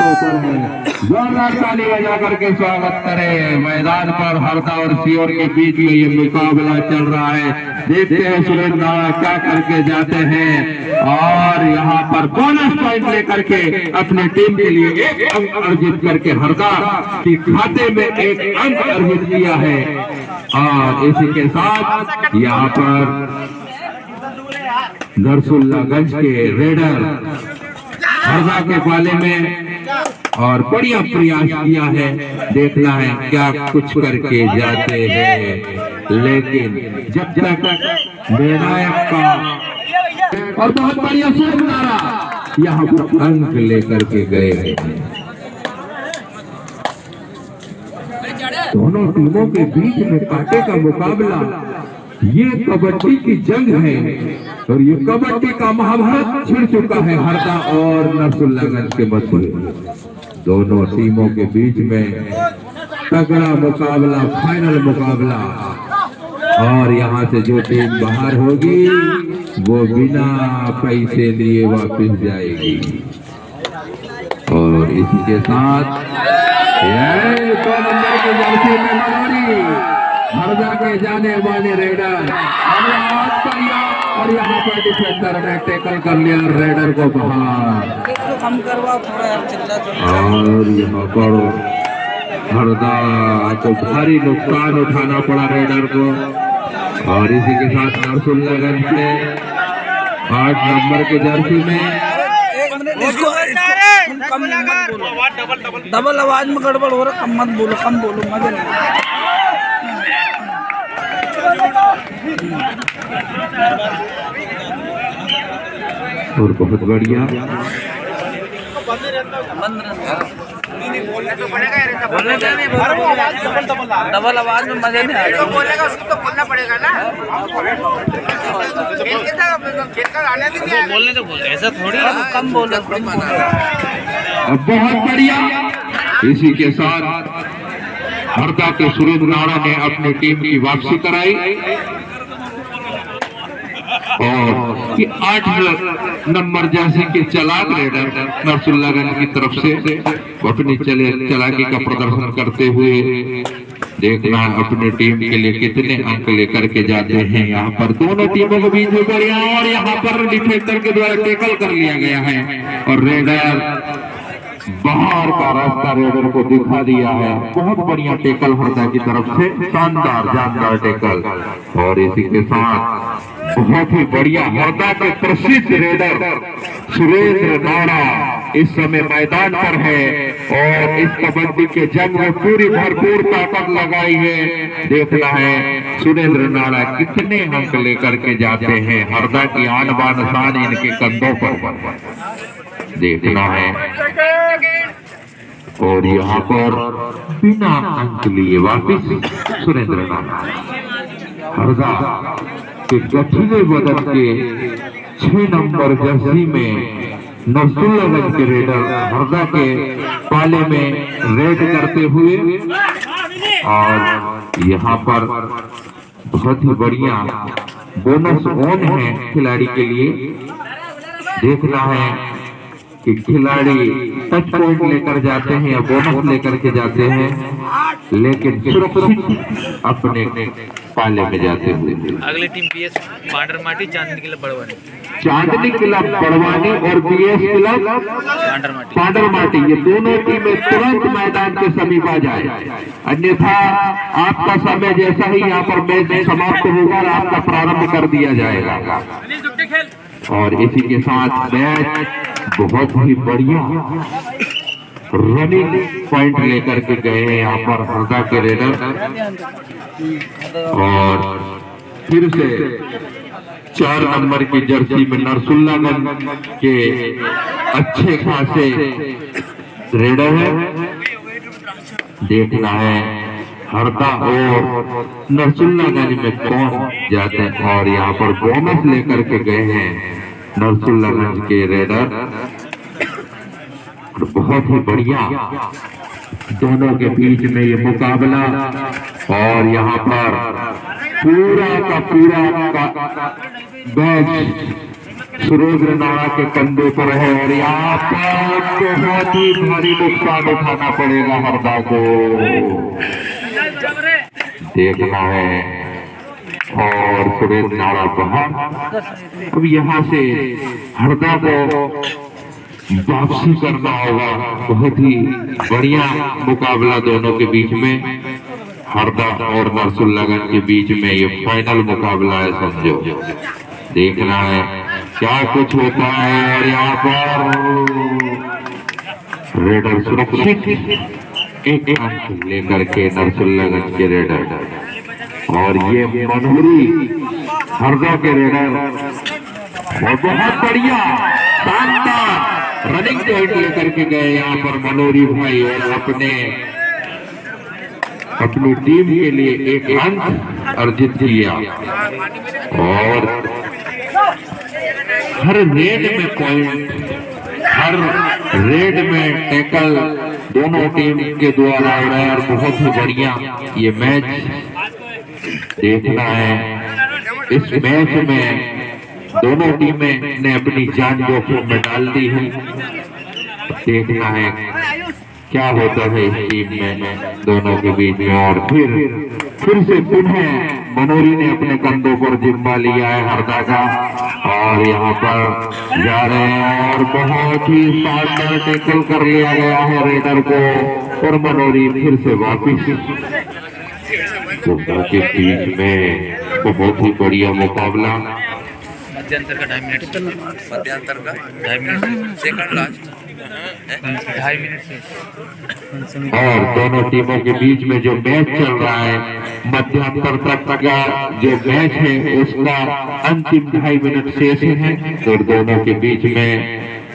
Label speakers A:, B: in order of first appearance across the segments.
A: हाथों पर है। जोरदार ताली बजा करके स्वागत करें। मैदान पर हरदा और सीहोर के बीच में ये मुकाबला चल रहा है। देखते हैं सुरेंद्र नाड़ा क्या करके जाते हैं और यहाँ पर बोनस पॉइंट लेकर के अपनी टीम के लिए एक अंक अर्जित करके हरदा के खाते में एक अंक अर्जित किया है। और इसी के साथ यहाँ पर नरसुल्लागंज के रेडर हरदा के पाले में और बढ़िया प्रयास किया है। देखना है क्या कुछ करके जाते हैं, लेकिन जब तक निर्णायक का और बहुत बढ़िया शॉट मारा, यहाँ पर अंक लेकर के गए हैं। दोनों टीमों के बीच में कांटे का मुकाबला, ये कबड्डी की जंग है और ये कबड्डी का महाभारत छिड़ चुका है हरदा और नरसुल्लागंज के मध्य। दोनों टीमों के बीच में तगड़ा मुकाबला, फाइनल मुकाबला। और यहाँ से जो टीम बाहर होगी वो बिना पैसे लिए वापस जाएगी। और इसी के साथ 2 नंबर के जर्सी में मनारी हरदा के जाने वाले रेडर और यहाँ पर डिफेंडर ने टैकल कर लिया रेडर को बाहर। और यहाँ पर हरदा को भारी नुकसान उठाना पड़ा रेडर को। और इसी के साथ नरसुल्लागंज से 8 नंबर के जर्सी में
B: डबल आवाज में गड़बड़ हो रहा, कम मत बोलो, कम बोलो, मजा नहीं।
A: और बहुत बढ़िया
B: डबल आवाज में मजा नहीं आएगा,
C: बोलेगा उसको तो बोलना पड़ेगा ना। बोलने तो बोल, ऐसा थोड़ी
B: कम बोलो।
A: बहुत बढ़िया। इसी के साथ हरदा के सुरेंद्र नाड़ा ने अपनी टीम की वापसी कराई और कि 8 नंबर जैसे कि चलाक रेडर नरसुल्लागंज की तरफ से अपनी चलाकी का प्रदर्शन करते हुए देखना अपनी टीम के लिए कितने अंक लेकर के जाते हैं। यहाँ पर दोनों टीमों के बीच में बढ़िया और यहाँ पर डिफेंडर के द्वारा टैकल कर लिया गया है और रेडर बाहर का रास्ता रेडर को दिखा दिया है। बहुत बढ़िया टैकल हरदा की तरफ से, शानदार जानदार टैकल। और इसी के साथ बहुत ही बढ़िया हरदा के प्रसिद्ध रेडर सुरेंद्र नाड़ा इस समय मैदान पर है और इस कबड्डी के जंग में पूरी भरपूर ताकत लगाई है। देखना है सुरेंद्र नाड़ा कितने अंक लेकर के जाते हैं। हरदा की आन बान शान इनके कंधों पर देखना है। और यहाँ पर बिना अंक लिए वापिस सुरेंद्र नाड़ा हरदा के गठिले बदन के 6 नंबर जर्सी में नरसुल्लागंज के रेडर हरदा के पाले में रेड करते हुए। और यहाँ पर बहुत ही बढ़िया बोनस ऑन है खिलाड़ी के लिए। देखना है कि खिलाड़ी टच पॉइंट लेकर जाते हैं या बोनस लेकर के जाते हैं, लेकिन सुरक्षित अपने पाले में जाते हुए।
C: अगली टीम बीएस पांडरमाटी, चांदनी किला बड़वानी,
A: चांदनी किला बड़वानी और बीएस किला पांडरमाटी, ये दोनों टीमें तुरंत मैदान के समीप आ जाए, अन्यथा आपका समय जैसा ही यहाँ पर मैच समाप्त होगा और आपका प्रारंभ कर दिया जाएगा। और इसी के साथ मैच बहुत ही बढ़िया रनिंग पॉइंट लेकर के गए हैं यहाँ पर हरदा के रेडर। और फिर से 4 नंबर की जर्सी में नरसुल्लागंज के अच्छे खासे रेडर है। देखना है हरदा और नरसुल्लागंज में कौन जाते हैं। और यहाँ पर बोनस लेकर के गए हैं नरसुल्लागंज के रेडर। बहुत ही बढ़िया दोनों के बीच में ये मुकाबला। और यहाँ पर पूरा का पूरा बैच सुरेंद्र नाड़ा के कंधे पर है और यहाँ पर बहुत ही भारी नुकसान उठाना पड़ेगा हरदा को, देखना है। और सुरेंद्र नाड़ा बाहर, अब यहाँ से हरदा को वापसी करना होगा। बहुत ही बढ़िया मुकाबला दोनों के बीच में, हरदा और नरसुल्लागंज के बीच में ये फाइनल मुकाबला है समझो। देखना है क्या कुछ होता है। और यहाँ पर रेडर सुरक्षित एक अंक लेकर के नरसुल्लागंज के रेडर, और ये मनोरी हरदा के रेडर, और बहुत बढ़िया शानदार रनिंग पॉइंट लेकर के गए यहाँ पर मनोरी भाई, और अपनी टीम के लिए एक अंक अर्जित किया। और हर रेड में पॉइंट, हर रेड में टैकल दोनों टीम के द्वारा हो रहा है, और बहुत ही बढ़िया ये मैच देखना है। इस मैच में दोनों टीमें ने अपनी जान जोखिम में डाल दी है। देखना है क्या होता है इस टीम में दोनों के बीच में। और फिर से पुनः मनोरी ने अपने कंधों पर जिम्मा लिया है हरदा का, और यहाँ पर जा रहे हैं और बहुत ही शानदार टैकल कर लिया गया है रेडर को, और मनोरी फिर से वापिस के बीच में। बहुत ही बढ़िया मुकाबला।
C: मध्यांतर का 2.5 मिनट,
D: मध्यांतर का
C: 2.5 मिनट,
D: सेकंड लास्ट
C: 2.5 मिनट से।
A: और दोनों टीमों के बीच में जो मैच चल रहा है, मध्यांतर तक का जो मैच है उसका अंतिम 2.5 मिनट शेष है, और दोनों के बीच में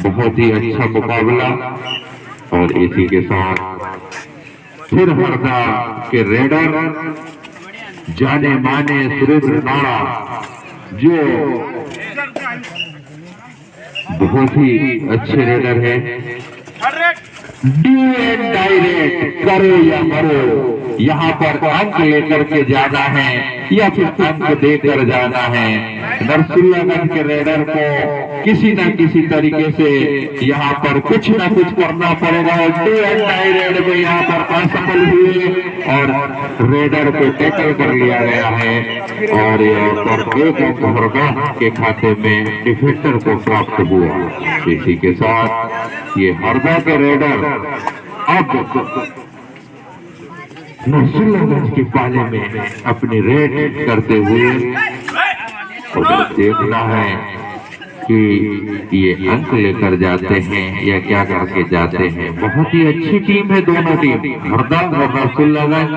A: बहुत ही अच्छा मुकाबला। और इसी के साथ फिर हरदा के रेडर जाने माने सुरेंद्र नाड़ा, जो बहुत ही अच्छे रेडर है, डू एंड डायरेक्ट, करो या मरो, यहाँ पर अंक लेकर के जाना है या फिर अंक देकर जाना है। नरसुल्लागंज के रेडर को किसी न किसी तरीके से यहाँ पर कुछ न कुछ करना पड़ेगा। डू एंड डायरेक्ट में यहाँ पर असफल हुए और रेडर को टैकल कर लिया गया है, और यहाँ पर एक अंक हरदा के खाते में डिफेंडर को प्राप्त हुआ। इसी के साथ ये हरदा के रेडर अब नरसुल्लागंज के पाले में अपनी रेड करते हुए, और देखना है कि ये अंक लेकर जाते हैं या क्या करके जाते हैं। बहुत ही अच्छी टीम है दोनों टीम, हरदा और नरसुल्लागंज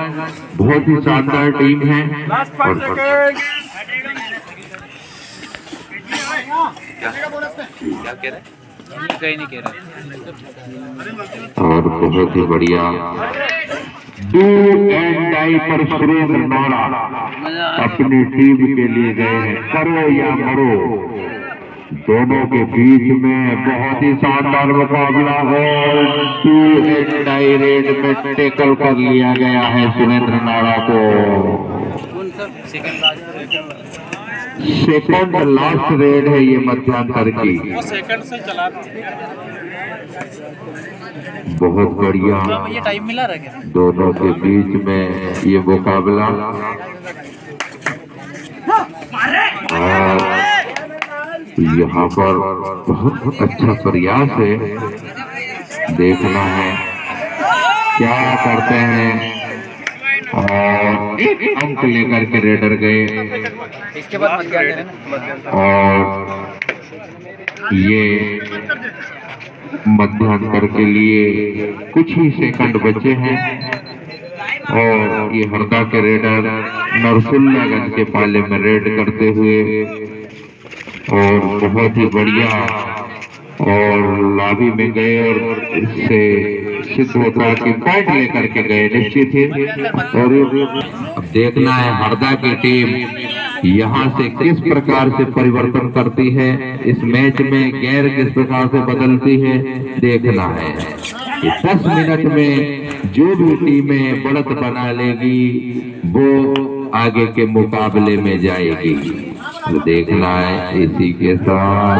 A: बहुत ही शानदार टीम है। और
D: क्या कह रहे हैं?
C: कहीं नहीं कह रहा।
A: और बहुत ही बढ़िया डू एंड डाई पर सुरेंद्र नाड़ा अपनी टीम के लिए गए हैं, करो या मरो। दोनों के बीच में बहुत ही शानदार मुकाबला है। डू एंड डाई रेड में टैकल कर लिया गया है सुरेंद्र नाड़ा को। सेकंड लास्ट रेड है ये मध्यांतर की।
B: सेकंड से चला
A: बहुत बढ़िया
C: ये टाइम मिला रहा क्या?
A: दोनों के बीच में ये मुकाबला। और यहाँ पर बहुत अच्छा प्रयास है, देखना है क्या करते हैं। और एक अंक लेकर के रेडर गए,
C: इसके बाद
A: और ये मध्यांतर के लिए कुछ ही सेकंड बचे हैं। और ये हरदा के रेडर नरसुल्लागंज के पाले में रेड करते हुए, और बहुत ही बढ़िया और लाभी में गए, और इससे सिद्ध होता कि पॉइंट लेकर के गए निश्चित ही। और अब देखना है हरदा की टीम यहाँ से किस प्रकार से परिवर्तन करती है, इस मैच में गैर किस प्रकार से बदलती है, देखना है। 10 मिनट में जो भी टीमें बढ़त बना लेगी वो आगे के मुकाबले में जाएगी। तो देखना है इसी के साथ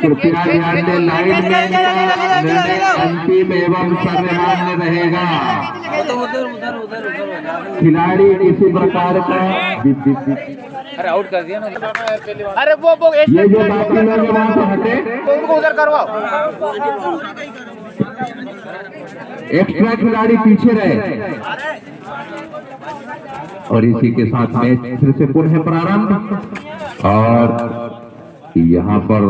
A: कृपया ध्यान दें, लाइन में निर्णय अंतिम एवं सर्वमान्य रहेगा। खिलाड़ी किसी प्रकार का
C: अरे आउट कर दिया ना। अरे वो
A: ये जो बाकी लोग वहां से हटे,
C: उनको उधर करवाओ।
A: एक्स्ट्रा खिलाड़ी पीछे रहे। और इसी के साथ मैच फिर से पुनः प्रारंभ। और यहाँ पर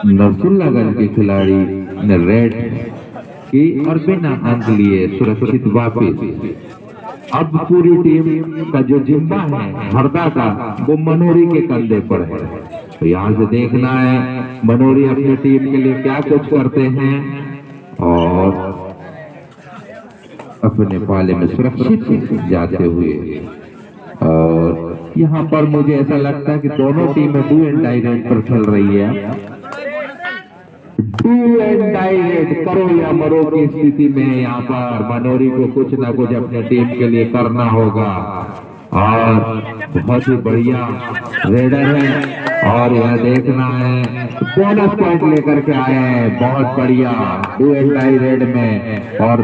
A: नरसुल्लागंज के खिलाड़ी ने रेड की और बिना अंक लिए सुरक्षित वापस। अब पूरी टीम का जो जिम्मा है हरदा का, वो मनोरी के कंधे पर है। तो यहाँ से देखना है मनोरी अपनी टीम के लिए क्या कुछ करते हैं और अपने पाले में सुरक्षित जाते हुए। और यहाँ पर मुझे ऐसा लगता है कि दोनों टीमें डू एंड डाई रेड पर खेल रही है। डू एंड डाई रेड, करो या मरो की स्थिति में यहाँ पर मनोरी को कुछ ना कुछ अपने टीम के लिए करना होगा। और बहुत ही बढ़िया रेडर है और यह देखना है बोनस पॉइंट लेकर के आए हैं। बहुत बढ़िया डू एंड डाई रेड में, और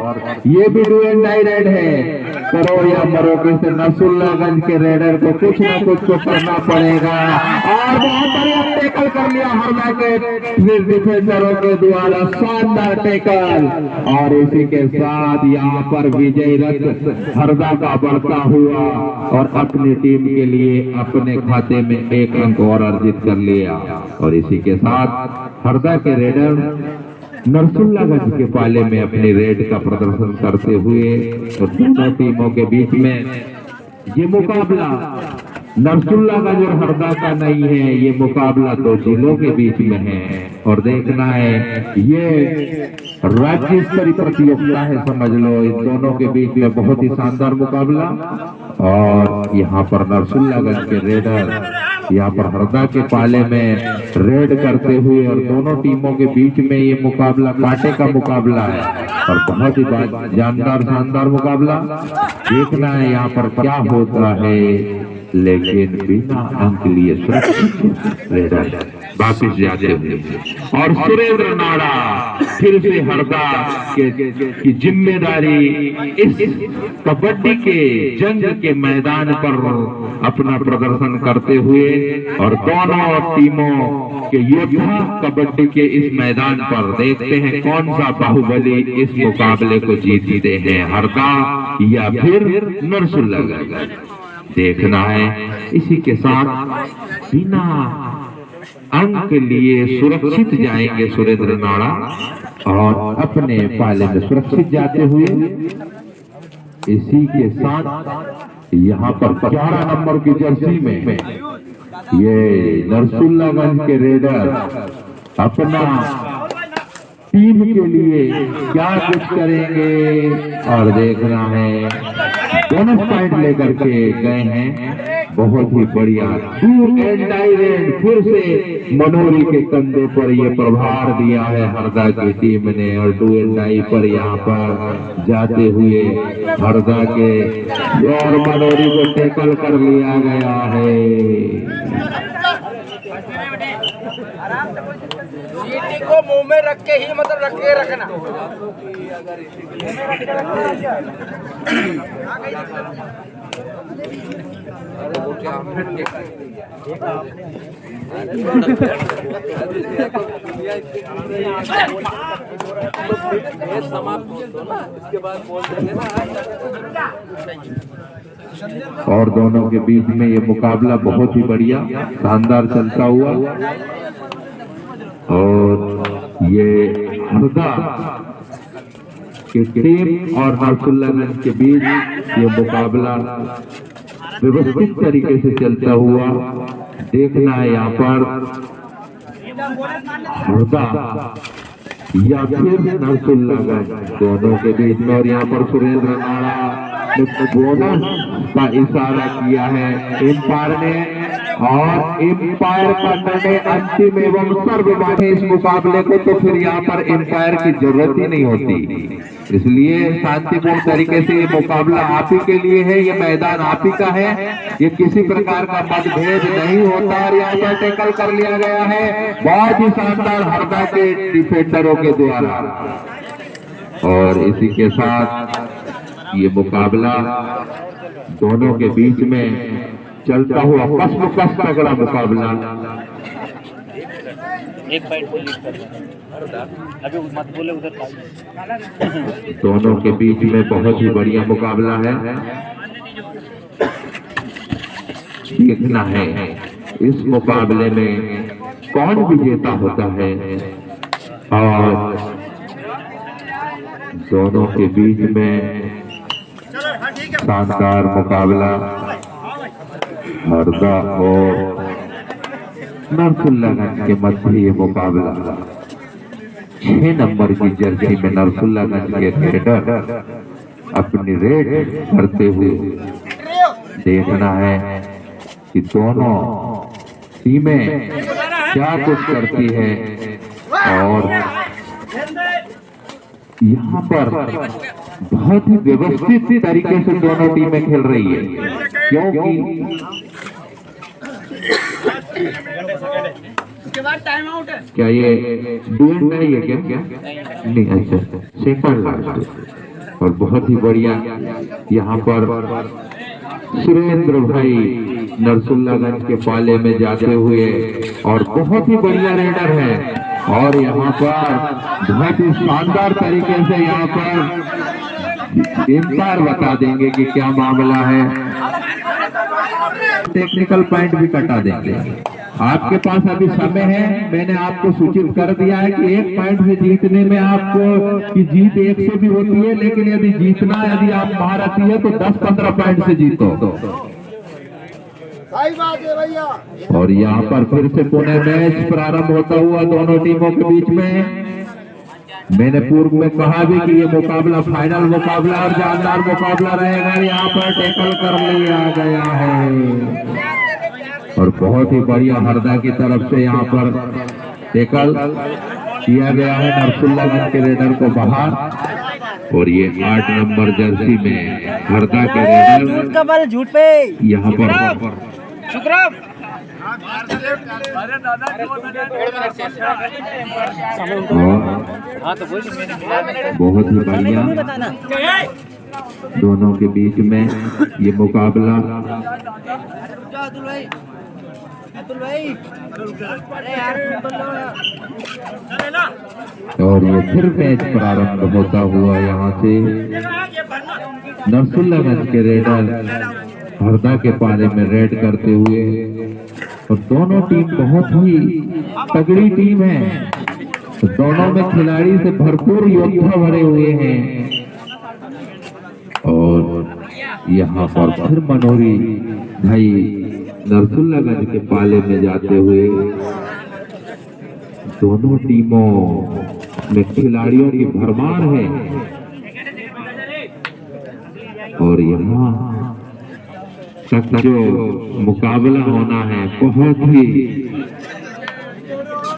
A: ये भी डू एंड डाई रेड है। करो या मरो के नरसुल्लागंज के रेडर को कुछ ना कुछ तो करना पड़ेगा। और बहुत बढ़िया टैकल कर लिया हरदा के डिफेंडरों के द्वारा, शानदार टैकल। और इसी के साथ यहाँ पर विजय रथ हरदा का बढ़ता हुआ और अपनी टीम के लिए अपने खाते में 1 अंक और अर्जित कर लिया। और इसी के साथ हरदा के रेडर नरसुल्लागंज के पाले में अपनी रेड का प्रदर्शन करते हुए। और दोनों टीमों के बीच में ये मुकाबला नरसुल्लागंज और हरदा का नहीं है, ये मुकाबला 2 जिलों के बीच में है। और देखना है ये राज्य स्तरीय प्रतियोगिता है, समझ लो। इन दोनों के बीच में बहुत ही शानदार मुकाबला। और यहाँ पर नरसुल्लागंज के रेडर यहाँ पर हरदा के पाले में रेड करते हुए, और दोनों टीमों के बीच में ये मुकाबला कांटे का मुकाबला है और बहुत ही जानदार शानदार मुकाबला। देखना है यहाँ पर क्या होता है, लेकिन बिना अंक लिए सुरक्षित रेडर वापिस जाते हुए। और सुरेंद्र नाड़ा फिर से हरदा की जिम्मेदारी इस कबड्डी के जंग के मैदान पर अपना प्रदर्शन करते हुए। और दोनों टीमों के योद्धा कबड्डी के इस मैदान पर देखते हैं कौन सा बाहुबली इस मुकाबले को जीतते हैं, हरदा या फिर नरसुल्लागंज। देखना है इसी के साथ बिना अंक लिए सुरक्षित जाएंगे सुरेंद्र नाड़ा और अपने पाले में सुरक्षित जाते हुए। इसी के साथ यहाँ पर 11 नंबर की जर्सी में ये नरसुल्लागंज के रेडर अपना टीम के लिए क्या कुछ करेंगे। और देखना है बोनस पॉइंट लेकर के गए हैं, बहुत ही बढ़िया डू एंड डाई रेड। फिर से मनोरी के कंधे पर यह प्रभार दिया है हरदा की टीम ने, और डू एंड डाई पर यहाँ पर जाते हुए हरदा के और मनोरी को टैकल कर लिया गया है।
B: सीटी को मुंह में रख के ही मतलब रख के रखना।
A: और दोनों के बीच में ये मुकाबला बहुत ही बढ़िया शानदार चलता हुआ। और ये हरदा की टीम और नरसुल्लागंज के बीच ये मुकाबला व्यवस्थित तरीके से चलता हुआ। देखना है यहाँ पर हरदा या फिर नरसुल्लागंज दोनों के बीच में। और यहाँ पर सुरेंद्र नाड़ा ने बोनस का इशारा किया है एम्पायर ने। और एम्पायर का निर्णय अंतिम एवं सर्वमान्य इस मुकाबले को, तो फिर यहाँ पर एम्पायर की जरूरत ही नहीं होती। इसलिए शांतिपूर्ण तरीके से ये मुकाबला आप ही के लिए है, ये मैदान आप ही का है, ये किसी प्रकार का मतभेद नहीं होता। और यहाँ पर टैकल कर लिया गया है बहुत ही शानदार हरदा के डिफेंडरों के द्वारा। और इसी के साथ ये मुकाबला दोनों के बीच में चलता हुआ कस तगड़ा मुकाबला।
C: एक पॉइंट को लीड कर अभी मत बोले उधर।
A: दोनों के बीच में बहुत ही बढ़िया मुकाबला है। देखना है इस मुकाबले में कौन विजेता होता है। और दोनों के बीच में शानदार मुकाबला हरदा और नरसुल्लागंज के मध्य ये मुकाबला 6 नंबर की जर्सी में नरसुल्लागंज के रेडर अपनी रेड करते हुए। देखना है कि दोनों टीमें क्या कुछ करती है। और यहाँ पर बहुत ही व्यवस्थित तरीके से दोनों टीमें खेल रही है, क्योंकि
B: उसके बाद टाइम आउट है।
A: क्या ये डुएट नहीं है क्या नहीं? अच्छा, सेकंड लास्ट। और बहुत ही बढ़िया यहाँ पर सुरेंद्र भाई नरसुल्लागंज के पाले में जाते हुए, और बहुत ही बढ़िया रेडर है। और यहाँ पर बहुत ही शानदार तरीके से यहाँ पर एम्पायर बता देंगे कि क्या मामला है, टेक्निकल पॉइंट भी कटा देंगे। आपके पास अभी समय है, मैंने आपको सूचित कर दिया है कि 1 पॉइंट से जीतने में आपको की जीत 1 से भी होती है, लेकिन यदि आप महारथी है तो 10-15 पॉइंट से जीतो।
B: सही बात है भैया।
A: और यहाँ पर फिर से पुणे मैच प्रारंभ होता हुआ दोनों टीमों के बीच में। मैंने पूर्व में कहा भी कि ये मुकाबला फाइनल मुकाबला और जानदार मुकाबला रहेगा। यहाँ पर टैकल कर लिया गया है और बहुत ही बढ़िया हरदा की तरफ से यहाँ पर टैकल किया गया है नरसुल्लागंज के रेडर को बाहर। और ये 8 नंबर जर्सी में हरदा के रेडर
B: झूठ पे
A: यहाँ पर
B: शुक्रम
A: बहुत ही बढ़िया दोनों के बीच में ये मुकाबला। और ये फिर मैच प्रारंभ होता हुआ यहाँ से नरसुल्लागंज के रेडर हरदा के पाले में रेड करते हुए। और दोनों टीम बहुत ही तगड़ी टीम है, तो दोनों में खिलाड़ी से भरपूर योद्धा भरे हुए हैं। और यहाँ पर फिर मनोरी भाई नरसुल्लागंज के पाले में जाते हुए दोनों टीमों में खिलाड़ियों की भरमार है। और यहाँ तक जो मुकाबला होना है बहुत ही